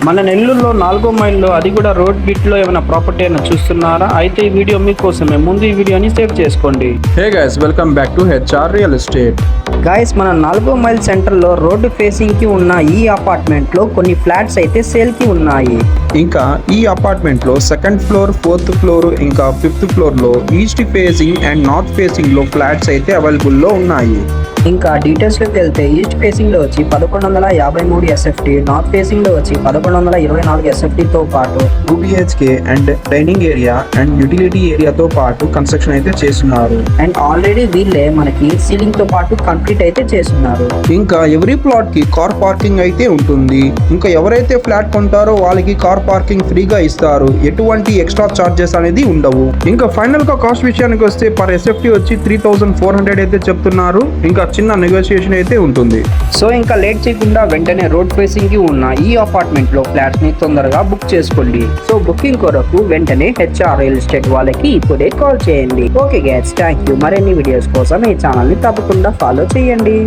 మన నెల్లూరులో 4వ మైల్లో అది కూడా రోడ్ బిట్లో ఏమైనా ప్రాపర్టీ అయినా చూస్తున్నారా? అయితే ఈ వీడియో మీకోసమే. ముందు ఈ వీడియోని సేవ్ చేసుకోండి. Hey guys, welcome back to HR real estate. Guys, మన 4వ మైల్ సెంటర్లో రోడ్డు ఫేసింగ్ కి ఉన్న ఈ అపార్ట్మెంట్ లో కొన్ని ఫ్లాట్స్ అయితే సేల్ కి ఉన్నాయి. ఇంకా ఈ అపార్ట్మెంట్ లో సెకండ్ ఫ్లోర్, 4th ఫ్లోర్, ఇంకా 5th ఫ్లోర్ లో east facing and north facing లో ఫ్లాట్స్ అయితే అవైలబుల్ లో ఉన్నాయి. ఇంకా డీటెయిల్స్ లోకి వెళ్తే ఈస్ట్ ఫేసింగ్ లో వచ్చి 1153 ఎస్ఎఫ్టీ, నార్త్ ఫేసింగ్ లో వచ్చి 1124 ఎస్ఎఫ్టీ తో పాటు 2 BHK and dining area and utility ఏరియాతో పాటు కన్స్ట్రక్షన్ అయితే చేస్తున్నారు. అండ్ ఆల్రెడీ వీళ్ళే మనకి సీలింగ్ తో పాటు కంప్లీట్ అయితే చేస్తున్నారు. ఇంకా ఎవరీ ప్లాట్ కి కార్ పార్కింగ్ అయితే ఉంటుంది. ఇంకా ఎవరైతే ఫ్లాట్ కొంటారో వాళ్ళకి కార్ పార్కింగ్ ఫ్రీగా ఇస్తారు. ఎటువంటి ఎక్స్ట్రా చార్జెస్ అనేది ఉండవు. ఇంకా ఫైనల్ గా కాస్ట్ విషయానికి వస్తే పర్ ఎస్ఎఫ్టీ వచ్చి 3400 అయితే చెప్తున్నారు. ఇంకా చిన్న నెగోషియేషన్ అయితే ఉంటుంది. సో ఇంకా లేట్ చేయకుండా వెంటనే రోడ్ ఫేసింగ్ కి ఉన్న ఈ అపార్ట్మెంట్ లో ఫ్లాట్స్ ని తొందరగా బుక్ చేసుకోండి. సో బుకింగ్ కొరకు వెంటనే హెచ్ఆర్ రియల్ ఎస్టేట్ వాళ్ళకి ఇప్పుడే కాల్ చేయండి. Okay guys, thank you. మరిన్ని వీడియోస్ కోసం ఈ ఛానల్ ని తప్పకుండా ఫాలో చేయండి.